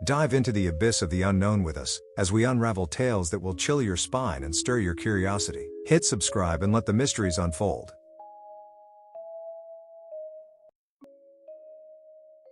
Dive into the abyss of the unknown with us, as we unravel tales that will chill your spine and stir your curiosity. Hit subscribe and let the mysteries unfold.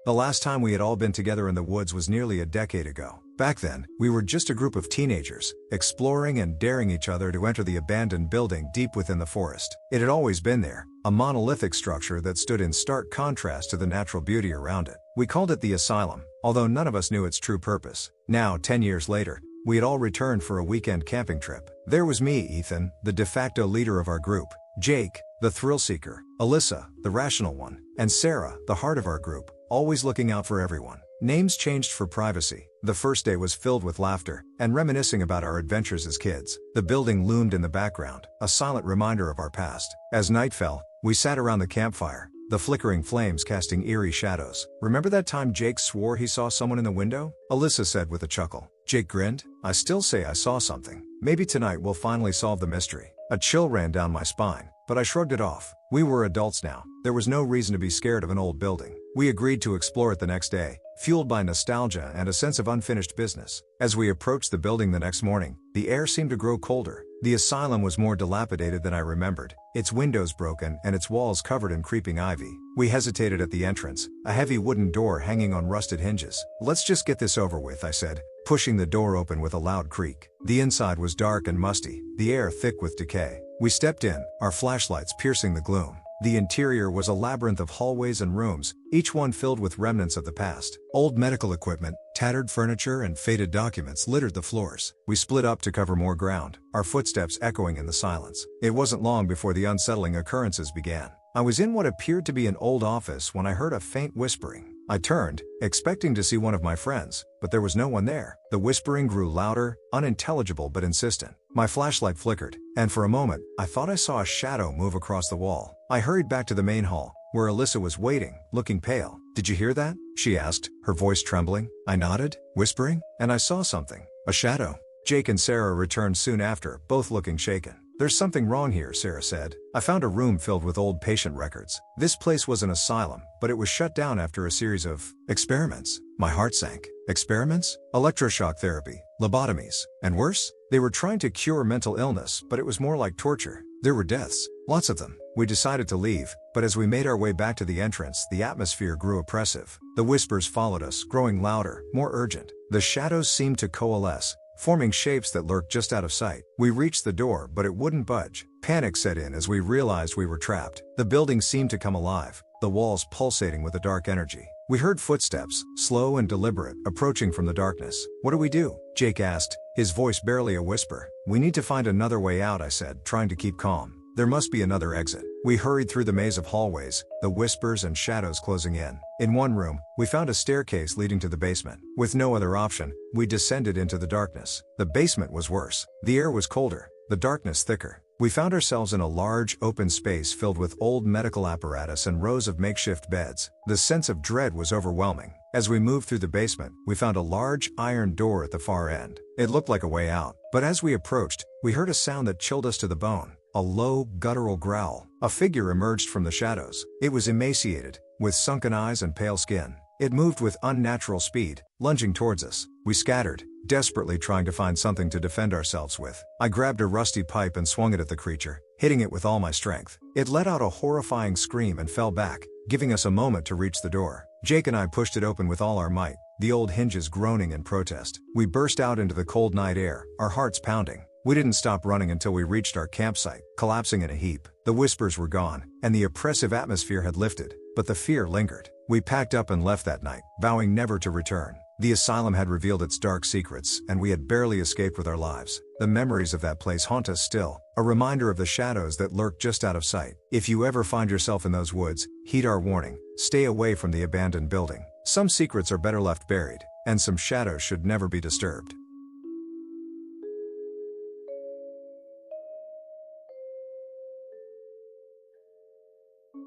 The last time we had all been together in the woods was nearly a decade ago. Back then, we were just a group of teenagers, exploring and daring each other to enter the abandoned building deep within the forest. It had always been there, a monolithic structure that stood in stark contrast to the natural beauty around it. We called it the Asylum, although none of us knew its true purpose. Now, 10 years later, we had all returned for a weekend camping trip. There was me, Ethan, the de facto leader of our group, Jake, the thrill seeker, Alyssa, the rational one, and Sarah, the heart of our group, always looking out for everyone. Names changed for privacy. The first day was filled with laughter and reminiscing about our adventures as kids. The building loomed in the background, a silent reminder of our past. As night fell, we sat around the campfire, the flickering flames casting eerie shadows. "Remember that time Jake swore he saw someone in the window?" Alyssa said with a chuckle. Jake grinned. "I still say I saw something. Maybe tonight we'll finally solve the mystery." A chill ran down my spine, but I shrugged it off. We were adults now. There was no reason to be scared of an old building. We agreed to explore it the next day, fueled by nostalgia and a sense of unfinished business. As we approached the building the next morning, the air seemed to grow colder. The asylum was more dilapidated than I remembered, its windows broken and its walls covered in creeping ivy. We hesitated at the entrance, a heavy wooden door hanging on rusted hinges. "Let's just get this over with," I said, pushing the door open with a loud creak. The inside was dark and musty, the air thick with decay. We stepped in, our flashlights piercing the gloom. The interior was a labyrinth of hallways and rooms, each one filled with remnants of the past. Old medical equipment, tattered furniture, and faded documents littered the floors. We split up to cover more ground, our footsteps echoing in the silence. It wasn't long before the unsettling occurrences began. I was in what appeared to be an old office when I heard a faint whispering. I turned, expecting to see one of my friends, but there was no one there. The whispering grew louder, unintelligible but insistent. My flashlight flickered, and for a moment, I thought I saw a shadow move across the wall. I hurried back to the main hall, where Alyssa was waiting, looking pale. "Did you hear that?" she asked, her voice trembling. I nodded, whispering, and I saw something. A shadow. Jake and Sarah returned soon after, both looking shaken. "There's something wrong here," Sarah said. "I found a room filled with old patient records. This place was an asylum, but it was shut down after a series of experiments." My heart sank. Experiments? Electroshock therapy, lobotomies, and worse? They were trying to cure mental illness, but it was more like torture. There were deaths, lots of them. We decided to leave, but as we made our way back to the entrance, the atmosphere grew oppressive. The whispers followed us, growing louder, more urgent. The shadows seemed to coalesce, forming shapes that lurked just out of sight. We reached the door, but it wouldn't budge. Panic set in as we realized we were trapped. The building seemed to come alive, the walls pulsating with a dark energy. We heard footsteps, slow and deliberate, approaching from the darkness. "What do we do?" Jake asked, his voice barely a whisper. "We need to find another way out," I said, trying to keep calm. "There must be another exit." We hurried through the maze of hallways, the whispers and shadows closing in. In one room, we found a staircase leading to the basement. With no other option, we descended into the darkness. The basement was worse. The air was colder, the darkness thicker. We found ourselves in a large, open space filled with old medical apparatus and rows of makeshift beds. The sense of dread was overwhelming. As we moved through the basement, we found a large iron door at the far end. It looked like a way out, but as we approached, we heard a sound that chilled us to the bone. A low, guttural growl. A figure emerged from the shadows. It was emaciated, with sunken eyes and pale skin. It moved with unnatural speed, lunging towards us. We scattered, desperately trying to find something to defend ourselves with. I grabbed a rusty pipe and swung it at the creature, hitting it with all my strength. It let out a horrifying scream and fell back, giving us a moment to reach the door. Jake and I pushed it open with all our might, the old hinges groaning in protest. We burst out into the cold night air, our hearts pounding. We didn't stop running until we reached our campsite, collapsing in a heap. The whispers were gone, and the oppressive atmosphere had lifted, but the fear lingered. We packed up and left that night, vowing never to return. The asylum had revealed its dark secrets, and we had barely escaped with our lives. The memories of that place haunt us still, a reminder of the shadows that lurk just out of sight. If you ever find yourself in those woods, heed our warning. Stay away from the abandoned building. Some secrets are better left buried, and some shadows should never be disturbed.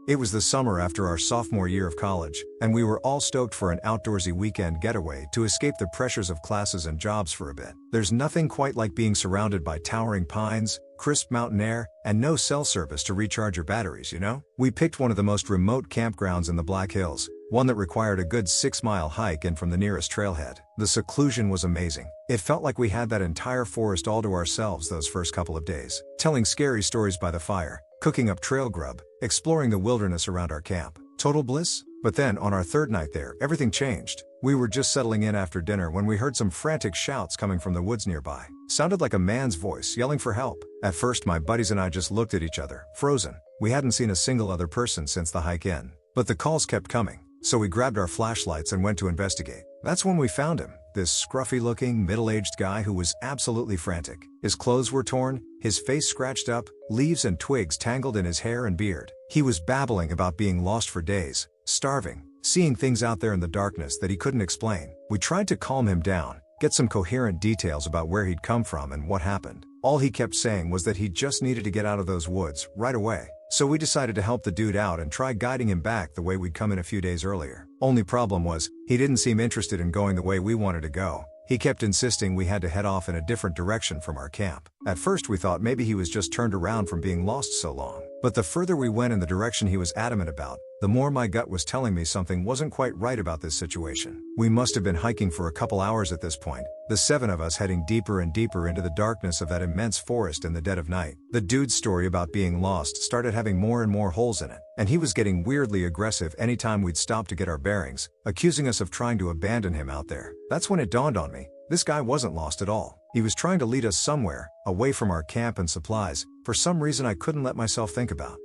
It was the summer after our sophomore year of college, and we were all stoked for an outdoorsy weekend getaway to escape the pressures of classes and jobs for a bit. There's nothing quite like being surrounded by towering pines, crisp mountain air, and no cell service to recharge your batteries, you know? We picked one of the most remote campgrounds in the Black Hills, one that required a good 6-mile hike in from the nearest trailhead. The seclusion was amazing. It felt like we had that entire forest all to ourselves those first couple of days, telling scary stories by the fire, cooking up trail grub, exploring the wilderness around our camp. Total bliss? But then, on our third night there, everything changed. We were just settling in after dinner when we heard some frantic shouts coming from the woods nearby. Sounded like a man's voice yelling for help. At first my buddies and I just looked at each other, frozen. We hadn't seen a single other person since the hike in. But the calls kept coming, so we grabbed our flashlights and went to investigate. That's when we found him, this scruffy-looking, middle-aged guy who was absolutely frantic. His clothes were torn, his face scratched up, leaves and twigs tangled in his hair and beard. He was babbling about being lost for days, starving, seeing things out there in the darkness that he couldn't explain. We tried to calm him down, get some coherent details about where he'd come from and what happened. All he kept saying was that he just needed to get out of those woods, right away. So we decided to help the dude out and try guiding him back the way we'd come in a few days earlier. Only problem was, he didn't seem interested in going the way we wanted to go. He kept insisting we had to head off in a different direction from our camp. At first we thought maybe he was just turned around from being lost so long. But the further we went in the direction he was adamant about, the more my gut was telling me something wasn't quite right about this situation. We must have been hiking for a couple hours at this point, the 7 of us heading deeper and deeper into the darkness of that immense forest in the dead of night. The dude's story about being lost started having more and more holes in it, and he was getting weirdly aggressive anytime we'd stop to get our bearings, accusing us of trying to abandon him out there. That's when it dawned on me, this guy wasn't lost at all. He was trying to lead us somewhere, away from our camp and supplies, for some reason I couldn't let myself think about.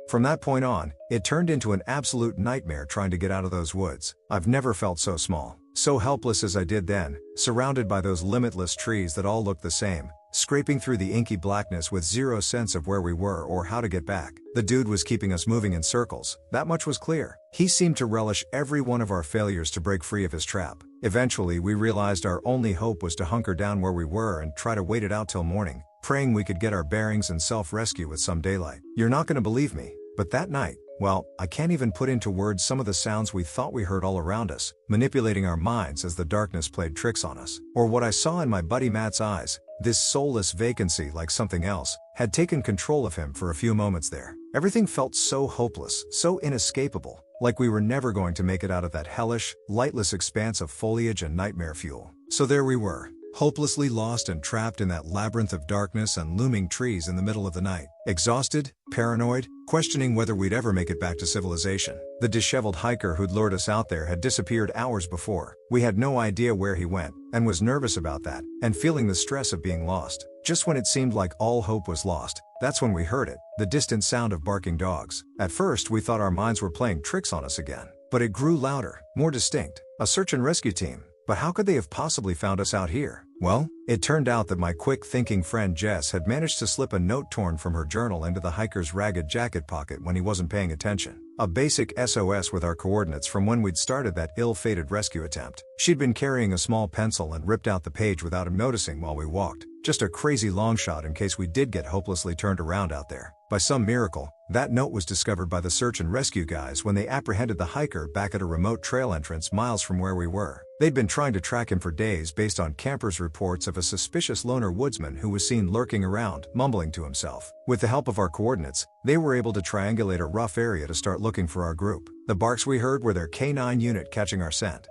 From that point on, it turned into an absolute nightmare trying to get out of those woods. I've never felt so small, so helpless as I did then, surrounded by those limitless trees that all looked the same, scraping through the inky blackness with zero sense of where we were or how to get back. The dude was keeping us moving in circles, that much was clear. He seemed to relish every one of our failures to break free of his trap. Eventually we realized our only hope was to hunker down where we were and try to wait it out till morning, praying we could get our bearings and self-rescue with some daylight. You're not gonna believe me, but that night, well, I can't even put into words some of the sounds we thought we heard all around us, manipulating our minds as the darkness played tricks on us. Or what I saw in my buddy Matt's eyes, this soulless vacancy like something else, had taken control of him for a few moments there. Everything felt so hopeless, so inescapable, like we were never going to make it out of that hellish, lightless expanse of foliage and nightmare fuel. So there we were, hopelessly lost and trapped in that labyrinth of darkness and looming trees in the middle of the night. Exhausted, paranoid, questioning whether we'd ever make it back to civilization. The disheveled hiker who'd lured us out there had disappeared hours before. We had no idea where he went, and was nervous about that, and feeling the stress of being lost. Just when it seemed like all hope was lost, that's when we heard it, the distant sound of barking dogs. At first we thought our minds were playing tricks on us again. But it grew louder, more distinct. A search and rescue team. But how could they have possibly found us out here? Well, it turned out that my quick-thinking friend Jess had managed to slip a note torn from her journal into the hiker's ragged jacket pocket when he wasn't paying attention. A basic SOS with our coordinates from when we'd started that ill-fated rescue attempt. She'd been carrying a small pencil and ripped out the page without him noticing while we walked. Just a crazy long shot in case we did get hopelessly turned around out there. By some miracle, that note was discovered by the search and rescue guys when they apprehended the hiker back at a remote trail entrance miles from where we were. They'd been trying to track him for days based on campers' reports of a suspicious loner woodsman who was seen lurking around, mumbling to himself. With the help of our coordinates, they were able to triangulate a rough area to start looking for our group. The barks we heard were their K9 unit catching our scent.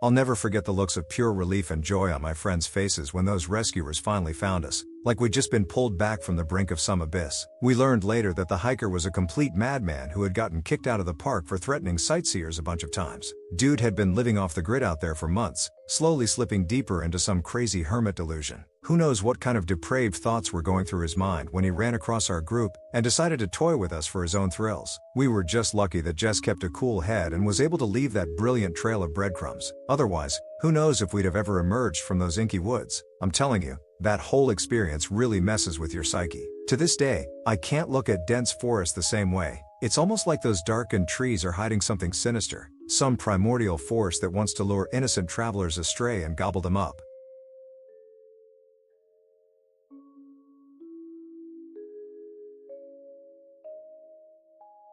I'll never forget the looks of pure relief and joy on my friends' faces when those rescuers finally found us, like we'd just been pulled back from the brink of some abyss. We learned later that the hiker was a complete madman who had gotten kicked out of the park for threatening sightseers a bunch of times. Dude had been living off the grid out there for months, slowly slipping deeper into some crazy hermit delusion. Who knows what kind of depraved thoughts were going through his mind when he ran across our group and decided to toy with us for his own thrills. We were just lucky that Jess kept a cool head and was able to leave that brilliant trail of breadcrumbs. Otherwise, who knows if we'd have ever emerged from those inky woods. I'm telling you, that whole experience really messes with your psyche. To this day, I can't look at dense forest the same way. It's almost like those darkened trees are hiding something sinister, some primordial force that wants to lure innocent travelers astray and gobble them up.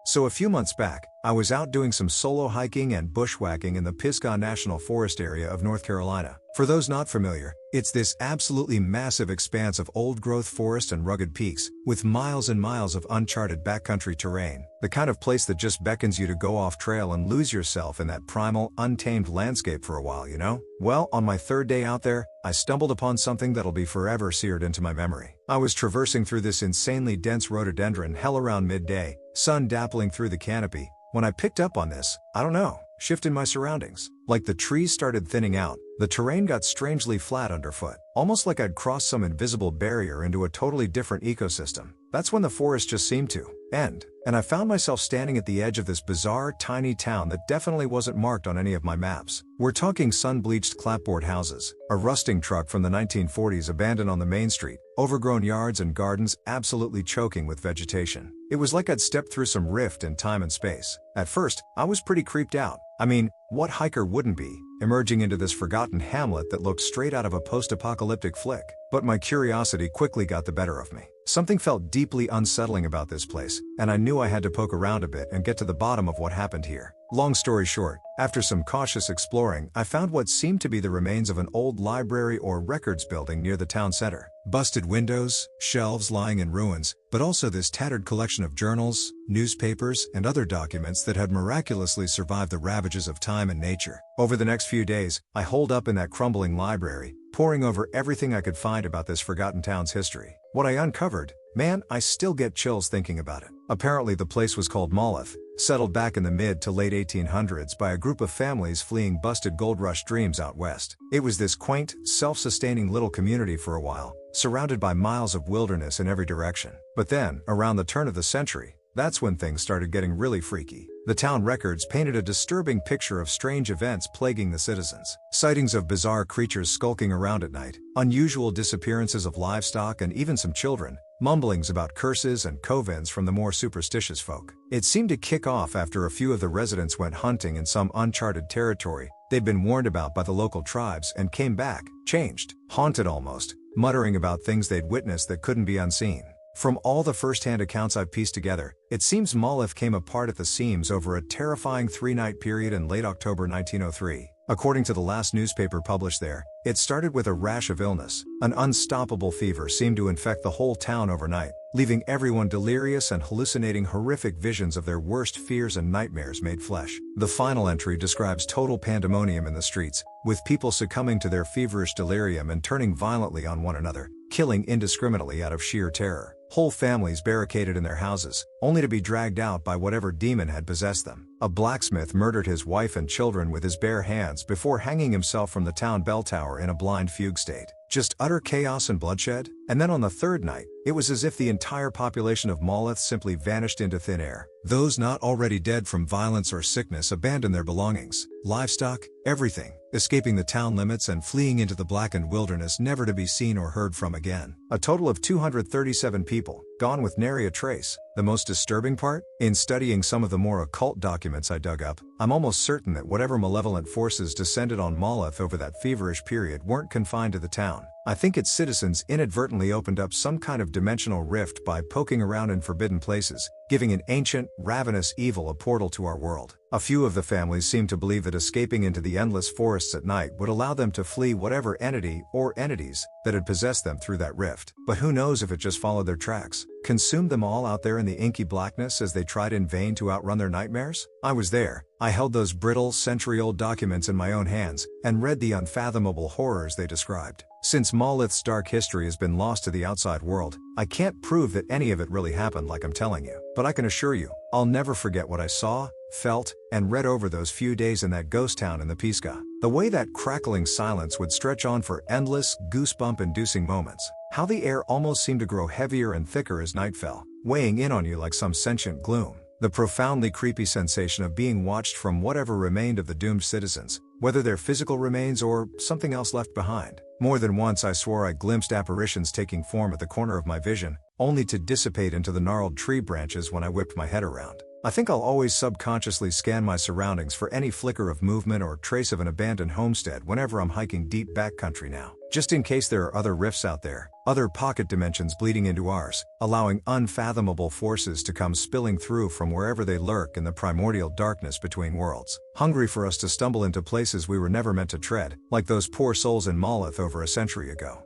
So a few months back, I was out doing some solo hiking and bushwhacking in the Pisgah National Forest area of North Carolina. For those not familiar, it's this absolutely massive expanse of old-growth forest and rugged peaks, with miles and miles of uncharted backcountry terrain, the kind of place that just beckons you to go off trail and lose yourself in that primal, untamed landscape for a while, you know? Well, on my third day out there, I stumbled upon something that'll be forever seared into my memory. I was traversing through this insanely dense rhododendron hell around midday, sun dappling through the canopy, when I picked up on this, I don't know, shift in my surroundings. Like the trees started thinning out, the terrain got strangely flat underfoot, almost like I'd crossed some invisible barrier into a totally different ecosystem. That's when the forest just seemed to end, and I found myself standing at the edge of this bizarre, tiny town that definitely wasn't marked on any of my maps. We're talking sun-bleached clapboard houses, a rusting truck from the 1940s abandoned on the main street, overgrown yards and gardens absolutely choking with vegetation. It was like I'd stepped through some rift in time and space. At first, I was pretty creeped out. I mean, what hiker wouldn't be, emerging into this forgotten hamlet that looked straight out of a post-apocalyptic flick? But my curiosity quickly got the better of me. Something felt deeply unsettling about this place, and I knew I had to poke around a bit and get to the bottom of what happened here. Long story short, after some cautious exploring, I found what seemed to be the remains of an old library or records building near the town center. Busted windows, shelves lying in ruins, but also this tattered collection of journals, newspapers, and other documents that had miraculously survived the ravages of time and nature. Over the next few days, I holed up in that crumbling library, poring over everything I could find about this forgotten town's history. What I uncovered, man, I still get chills thinking about it. Apparently the place was called Moleth, settled back in the mid to late 1800s by a group of families fleeing busted gold rush dreams out west. It was this quaint, self-sustaining little community for a while, surrounded by miles of wilderness in every direction. But then, around the turn of the century, that's when things started getting really freaky. The town records painted a disturbing picture of strange events plaguing the citizens. Sightings of bizarre creatures skulking around at night, unusual disappearances of livestock and even some children, mumblings about curses and covens from the more superstitious folk. It seemed to kick off after a few of the residents went hunting in some uncharted territory they'd been warned about by the local tribes and came back, changed, haunted almost, muttering about things they'd witnessed that couldn't be unseen. From all the first-hand accounts I've pieced together, it seems Moleth came apart at the seams over a terrifying 3-night period in late October 1903. According to the last newspaper published there, it started with a rash of illness. An unstoppable fever seemed to infect the whole town overnight, leaving everyone delirious and hallucinating horrific visions of their worst fears and nightmares made flesh. The final entry describes total pandemonium in the streets, with people succumbing to their feverish delirium and turning violently on one another, killing indiscriminately out of sheer terror. Whole families barricaded in their houses, only to be dragged out by whatever demon had possessed them. A blacksmith murdered his wife and children with his bare hands before hanging himself from the town bell tower in a blind fugue state. Just utter chaos and bloodshed? And then on the third night, it was as if the entire population of Moleth simply vanished into thin air. Those not already dead from violence or sickness abandoned their belongings, livestock, everything, escaping the town limits and fleeing into the blackened wilderness never to be seen or heard from again. A total of 237 people, gone with nary a trace. The most disturbing part? In studying some of the more occult documents I dug up, I'm almost certain that whatever malevolent forces descended on Moleth over that feverish period weren't confined to the town. I think its citizens inadvertently opened up some kind of dimensional rift by poking around in forbidden places, giving an ancient, ravenous evil a portal to our world. A few of the families seemed to believe that escaping into the endless forests at night would allow them to flee whatever entity or entities that had possessed them through that rift. But who knows if it just followed their tracks, consumed them all out there in the inky blackness as they tried in vain to outrun their nightmares? I was there. I held those brittle, century-old documents in my own hands and read the unfathomable horrors they described. Since Moleth's dark history has been lost to the outside world, I can't prove that any of it really happened like I'm telling you. But I can assure you, I'll never forget what I saw, felt, and read over those few days in that ghost town in the Pisgah. The way that crackling silence would stretch on for endless, goosebump-inducing moments. How the air almost seemed to grow heavier and thicker as night fell, weighing in on you like some sentient gloom. The profoundly creepy sensation of being watched from whatever remained of the doomed citizens, whether their physical remains or something else left behind. More than once I swore I glimpsed apparitions taking form at the corner of my vision, only to dissipate into the gnarled tree branches when I whipped my head around. I think I'll always subconsciously scan my surroundings for any flicker of movement or trace of an abandoned homestead whenever I'm hiking deep backcountry now. just in case there are other rifts out there, other pocket dimensions bleeding into ours, allowing unfathomable forces to come spilling through from wherever they lurk in the primordial darkness between worlds, hungry for us to stumble into places we were never meant to tread, like those poor souls in Moleth over a century ago.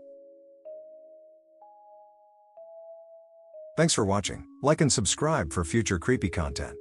Thanks for watching. Like and subscribe for future creepy content.